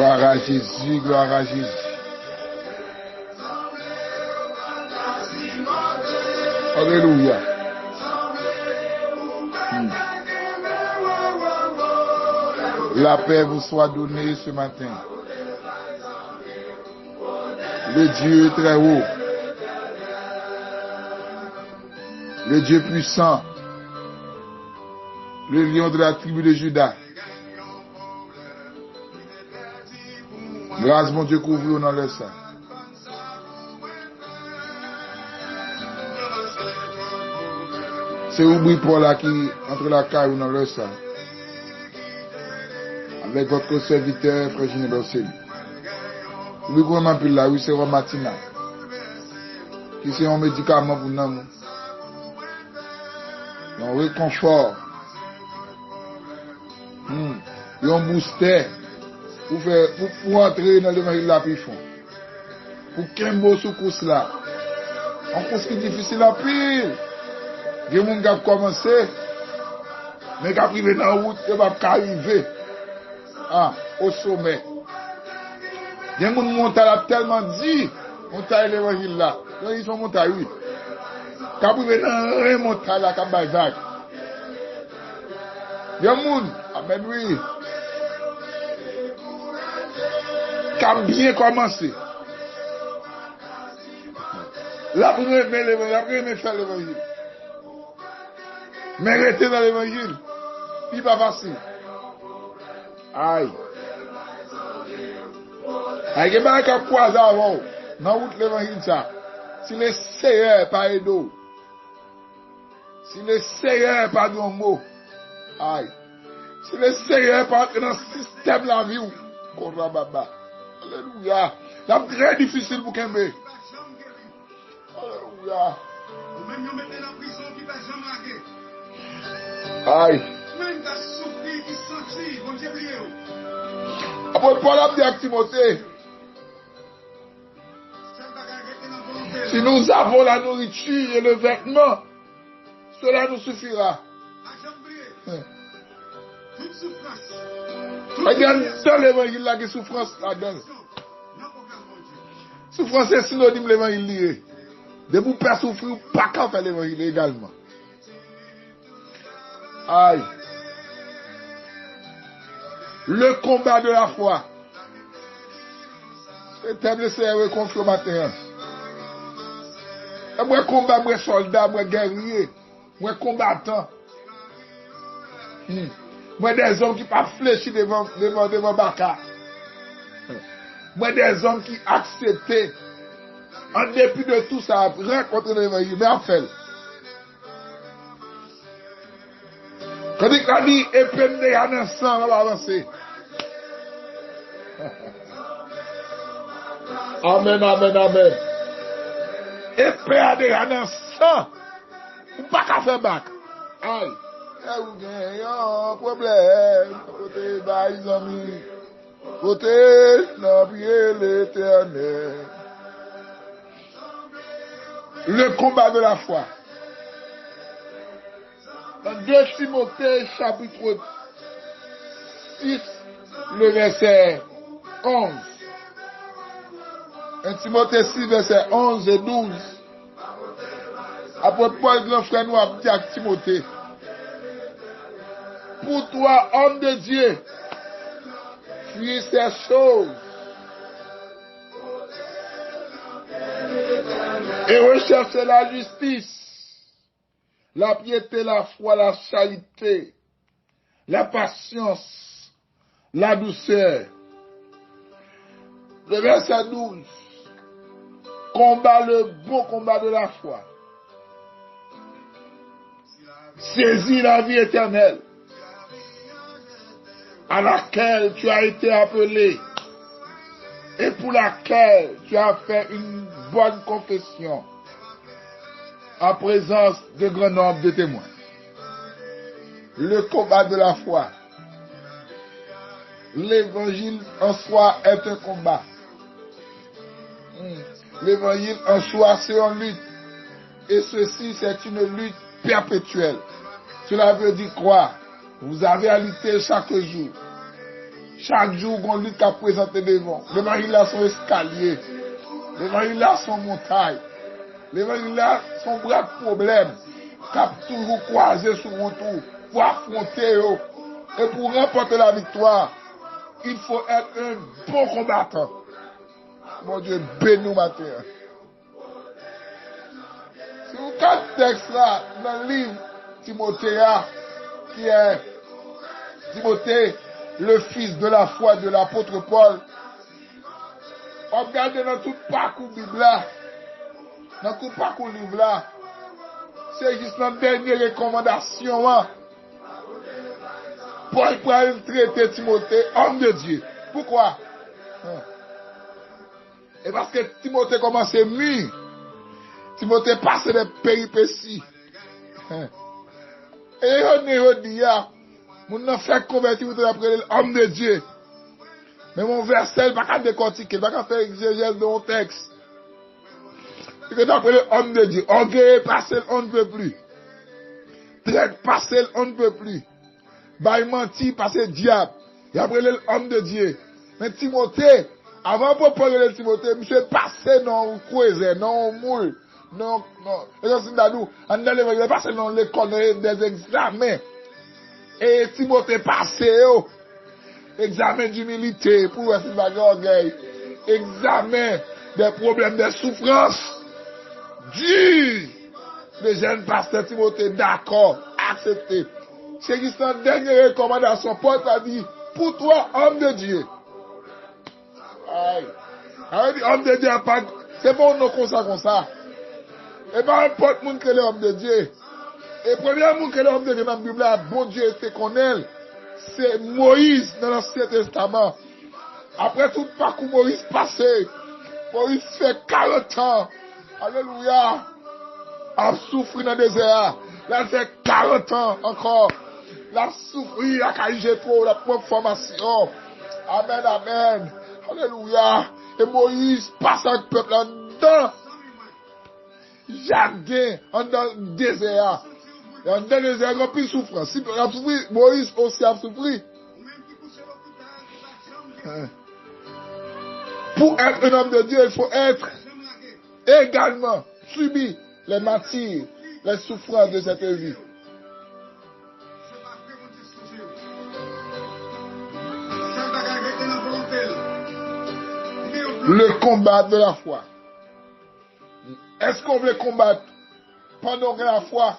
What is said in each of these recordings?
Gloire à Jésus, gloire à Jésus. Alléluia. La paix vous soit donnée ce matin. Le Dieu très haut, le Dieu puissant, le lion de la tribu de Juda. Grâce, mon Dieu, couvre-nous dans le sang. C'est oubli pour là qui entre la caille dans le sang. Avec votre serviteur, Frère Général Bossel. Oui, comment puis là, oui, c'est Romatina. Qui c'est un médicament pour nous. Un réconfort. Un booster. Pour entrer dans l'évangile là, puis fond. Pour qu'un beau sous course là. En course qui est difficile à pile. Il y a des gens qui ont commencé. Mais qui ont arrivé dans la route, ils ne peuvent pas arriver. Au sommet. Il y a des gens qui montent là tellement dit. Montent à l'évangile là. Donc ils sont montés à 8. Qui ont arrivé dans la montagne là, qui ont baisé. Il y a des gens, amen oui. Qui a bien commencé. La première faire l'évangile. Mais rester dans l'évangile, il va pas facile. Aïe. Aïe, il y a des gens qui croisent avant. Dans la route l'évangile, ça. Si le Seigneur pas aidé, si le Seigneur pas de mot, aïe. Si le Seigneur pas dans le système de la vie, alléluia. C'est très difficile pour Kembe. Alléluia. Aïe. Après Paul a dit à Timothée, si nous avons la nourriture et le vêtement, cela nous suffira. Regarde dans l'évangile là, que souffrance là-dedans. Souffrance est synonyme de l'évangile. De vous faire souffrir, pas qu'à faire l'évangile également. Aïe. Le combat de la foi. C'est un blessé contre le matin. Moi combat, moi soldat, moi guerrier, moi combattant. Moi des hommes qui pas fléchis devant Baka. Moi des hommes qui acceptent, en dépit de tout ça, rencontrer l'évangile, mais en fait. Quand il a dit, épende à un sang, on va avancer. Amen, amen, amen. Épende à un sang, ou pas qu'à faire bac. Aïe. Vous avez un problème. Côté les amis. Côté n'oubliez l'Éternel. Le combat de la foi. Dans 2 Timothée chapitre 6, le verset 11. 1 Timothée 6, verset 11 et 12. Après Paul, grand frère, nous a dit à Timothée. Pour toi, homme de Dieu, fuis ces choses et recherche la justice, la piété, la foi, la charité, la patience, la douceur. Le verset 12. Combat le bon combat de la foi. Saisis la vie éternelle à laquelle tu as été appelé et pour laquelle tu as fait une bonne confession en présence de grand nombre de témoins. Le combat de la foi. L'évangile en soi est un combat. L'évangile en soi c'est une lutte. Et ceci c'est une lutte perpétuelle. Cela veut dire quoi? Vous avez à lutter chaque jour. Chaque jour, on lutte qu'à présenter devant. L'évangile là son escalier. L'évangile là son montagne. L'évangile là son bras de problème. Cap toujours croisé sur mon tour. Pour affronter eux. Et pour remporter la victoire, il faut être un bon combattant. Mon Dieu, bénis-nous matin. Si vous avez le texte là, dans le livre Timothée, qui est Timothée, le fils de la foi de l'apôtre Paul, on regarde dans tout parcours Bible là, dans tout parcours livre là, c'est juste la dernière recommandation. Paul prend traiter Timothée, homme de Dieu. Pourquoi? Et parce que Timothée commence à mûr. Timothée passe des péripéties. Et on dit, mon a fait convertir après l'homme de Dieu. Mais mon verset, il ne va pas décortiquer, il ne va pas faire exégèse de mon texte. Il que d'après l'homme de Dieu, orgueil passé, on ne peut plus. Traite passé, on ne peut plus. Bail menti, passé diable. Et après l'homme de Dieu. Mais Timothée, avant pour parler de Timothée, monsieur passé dans le croisé, dans le moule. Non. Et comme c'est dans l'évangile, passé dans l'école des examens. Et Timothée passé, examen d'humilité, pour être orgueil. Examen des problèmes de souffrance. Dieu, le jeune pasteur Timothée, d'accord, accepté. C'est juste la dernière recommandation. Paul a dit, pour toi, homme de Dieu. Aïe. Homme de Dieu, c'est bon, non, comme ça. Et pas n'importe monde que l'homme de Dieu. Et premier monde que l'homme de Dieu dans la Bible, bon Dieu, c'est qu'on est. C'est Moïse dans l'Ancien Testament. Après tout parcours Moïse passé, Moïse fait 40 ans. Alléluia. A souffert dans le désert. Là, fait 40 ans encore. La souffrir à Kaïjeto, la propre formation. Amen, amen. Alléluia. Et Moïse passe avec le peuple en dedans. Jardin, en dans le désert. Et en dans le désert, il y a plus de souffrance. Si il a souffert, Moïse aussi a souffert. Pour être un homme de Dieu, il faut être également subir les martyrs, les souffrances de cette vie. Le combat de la foi. Est-ce qu'on veut combattre pendant que la foi,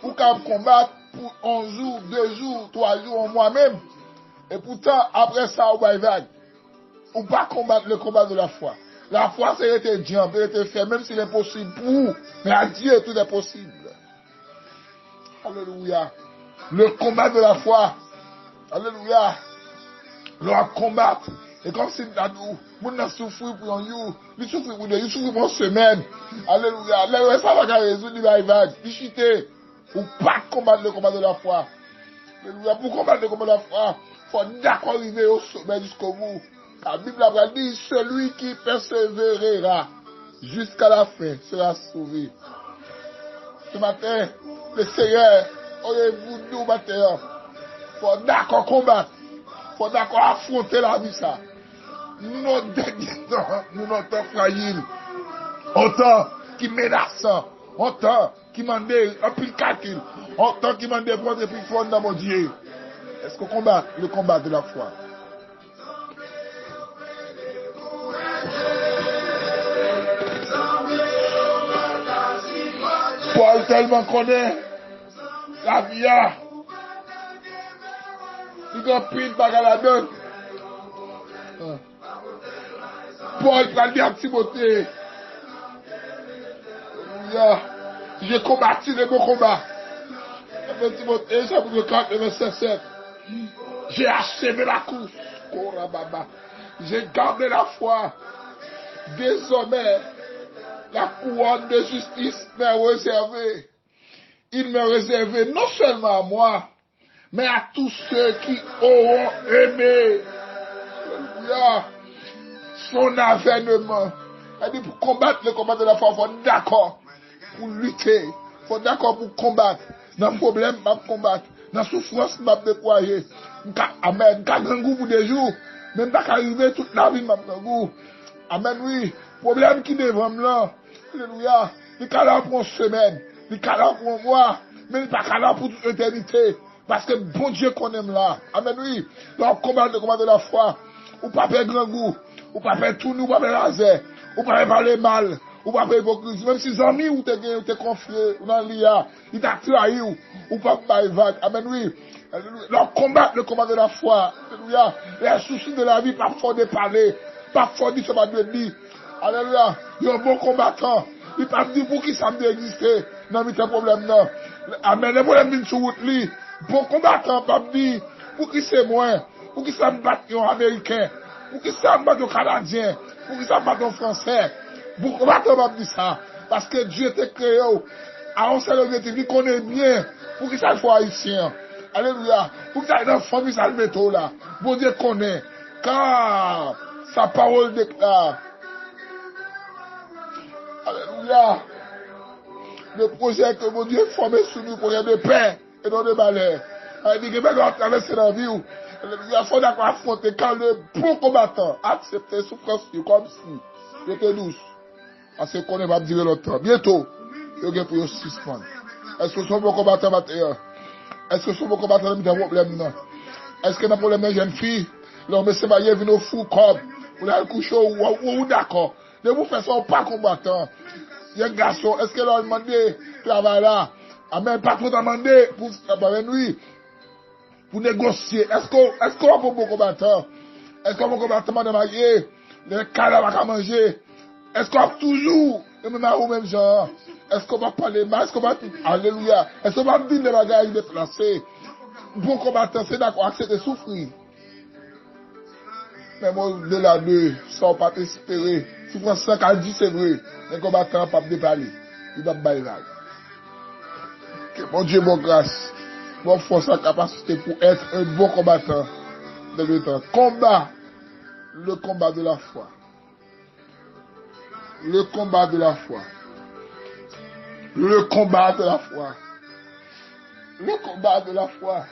ou qu'on combattre pour 1 jour, 2 jours, 3 jours, un mois même, et pourtant, après ça, on va vague. Ou pas combattre le combat de la foi. La foi, c'est été dit, c'est été fait, même s'il est possible pour, mais à Dieu, tout est possible. Alléluia. Le combat de la foi. Alléluia. Le combattre. Et comme si nous avons souffert pour un jour, nous souffrons pour 2 jours, nous souffrons pour 1 semaine. Alléluia. Là, ça va résoudre, il va y vague. Il chiter. Ou pas combattre le combat de la foi. Alléluia. Pour combattre le combat de la foi, il faut d'accord arriver au sommet jusqu'au bout. La Bible a dit, celui qui persévérera jusqu'à la fin sera sauvé. Ce matin, le Seigneur, aurez-vous nous matin, il faut d'accord combattre. Il faut d'accord affronter la vie ça. Nous n'avons pas fragile. Autant qui menaçant. Autant qui m'a un pile calcul. Autant qui m'a prendre et puis fondre dans mon Dieu. Est-ce qu'on combat le combat de la foi? Paul tellement connaît la vie. Il a pris une bagarre à la donne. Paul va dire à Timothée, j'ai combattu le bon combat. Timothée, chapitre 4, verset 7. J'ai achevé la course. J'ai gardé la foi. Désormais, la couronne de justice m'est réservée. Il m'est réservé non seulement à moi, mais à tous ceux qui auront aimé son avènement. Elle dit pour combattre le combat de la foi, il faut d'accord pour lutter. Il faut d'accord pour combattre. Dans le problème, je vais combattre. Dans la souffrance, je vais déployer. Amen. M'ka grand goût pour des jours. Même pas arriver toute la vie, m'a grand goût. Amen, oui. Problème qui devant là. Alléluia. Il est là pour une semaine. Il est là pour un mois. Mais il n'est pas là pour toute l'éternité. Parce que bon Dieu qu'on aime là. Amen, oui. Dans le combat de la foi. Ou pas faire grand goût. Ou pas faire tout nous, ou pas faire laser. Ou pas parler mal. Ou pas faire hypocrisie. Même si les amis ou t'es confié dans l'IA, il t'a trahi ou pas faire vague. Amen, oui. Le combat de la foi. Alléluia. Les soucis de la vie, pas fort de parler. Pas fort de se battre de dire. Alléluia. Il y a un bon combattant. Il pas dit pour qui ça me exister. Non, mais c'est problème, non. Amen. Les problèmes viennent sur route, lui. Bon combattant, pas me dire pour qui c'est moi. Pour qui ça me bat un Américain. Pour qui ça me bat un Canadien. Pour qui ça me bat un Français. Bon combattant, pas me dire ça. Parce que Dieu t'a créé à un seul objectif. Il connaît bien. Pour qui ça le faut haïtien. Alléluia. Pour que ça ait dans la famille, ça le métaux là. Bon Dieu connaît. Car sa parole déclare. Alléluia. Le projet que mon Dieu formé sur nous pour de paix et non de malheur. Il dit que nous allons traverser la vie. Alléluia. Il faut d'accord affronter quand le bon combattant accepte les souffrances comme si il était douce. Parce qu'on ne va pas dire longtemps. Bientôt, il y a pour suspendre. Est-ce que son bon combattant matériel? Est-ce que son bon combattant a des problèmes? Est-ce que y a un problème de jeune fille? L'homme se marie vient au fou comme. Vous allez coucher ou d'accord. De vous faire ça, pas combattant. Il y a un garçon, est-ce que l'on a demandé travail là? Amen, pas trop demandé pour nuit, pour négocier. Est-ce qu'on a un bon combattant? Est-ce qu'on a un combattant de marier? Les cadavres à manger? Est-ce qu'on a toujours le même genre? Est-ce qu'on va parler mal? Est-ce qu'on va alléluia? Est-ce qu'on va dire les bagages déplacés? Bon combattant, c'est d'accord, accepter souffrir. Mais moi, de la deux, ça va pas espérer. Si vous pensez qu'elle dit c'est vrai, les combattants ne peuvent pas parler. Ils doivent bailler. Que mon Dieu, mon grâce, mon force, la capacité pour être un bon combattant de le temps. Combat, le combat de la foi. Le combat de la foi. Le combat de la foi. Le combat de la foi.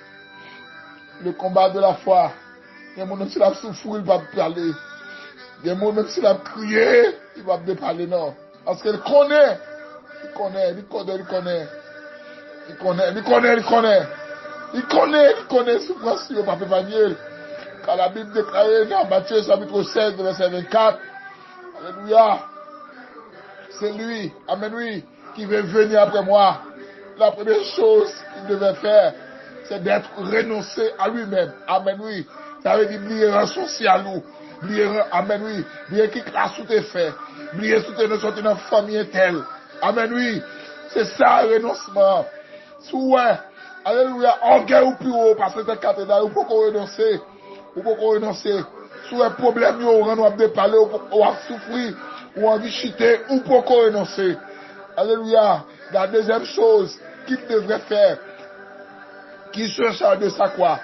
Le combat de la foi. Il y a des gens même s'il a souffert, il va parler. Il y a des gens même s'il a crié, il va pas parler, non. Parce qu'il connaît. Il connaît. Souffrance sur Papa Daniel. Quand la Bible déclare dans Matthieu chapitre 16, verset 24. Alléluia. C'est lui, amen oui, qui veut venir après moi. La première chose qu'il devait faire, c'est d'être renoncé à lui-même. Amen oui. Ça veut dire oublier renoncer à nous. Amen oui. Oublier qui classe sous tes faits. Oublier sous tes sorties dans la famille telle. Amen oui. C'est ça le renoncement. Souhait. Alléluia. Orgueil ou plus haut parce que c'est cathédrale. Ou pourquoi renoncer? Ou pourquoi renoncer? Souhait problème yo, on va parler ou à souffrir. Ou envie de chuter, ou pourquoi renoncer. Alléluia. La deuxième chose qu'il devrait faire, qu'il se charge de sa croix.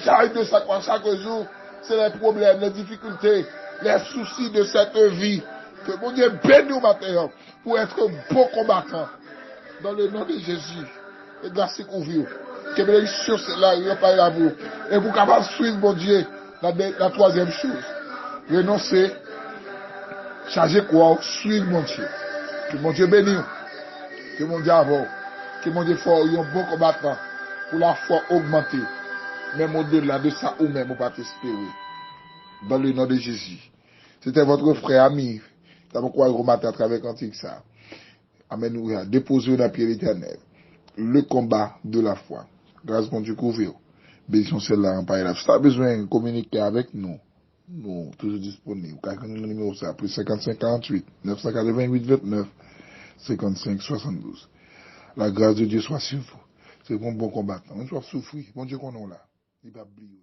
Charge de sa croix chaque jour, c'est les problèmes, les difficultés, les soucis de cette vie. Que mon Dieu bénisse nous maintenant pour être un bon combattant. Dans le nom de Jésus. Et grâce à vous. Que bénédiction c'est là, il n'y a pas à vous. Et vous capable de suivre mon Dieu. La troisième chose. Renoncer. Charger quoi? Suivre mon Dieu. Que mon Dieu bénisse. Que mon Dieu avance. Que mon Dieu fort, il y a un bon combattant. Pour la foi augmenter. Même au-delà de ça, ou même, on va t'espérer. Dans le nom de Jésus. C'était votre frère ami. D'abord, quoi, remettre à travers cantique ça. Amen. Déposez dans le pied l'éternel. Le combat de la foi. Grâce mon Dieu couvert. Bénédiction celle-là en pareil. Si tu as besoin de communiquer avec nous, nous, toujours disponibles. Quand nous le numéro ça, plus 55 48 988 29 55 72. La grâce de Dieu soit sur vous. C'est un bon combattant. On doit souffrir. Bon Dieu qu'on a là. Il va briller.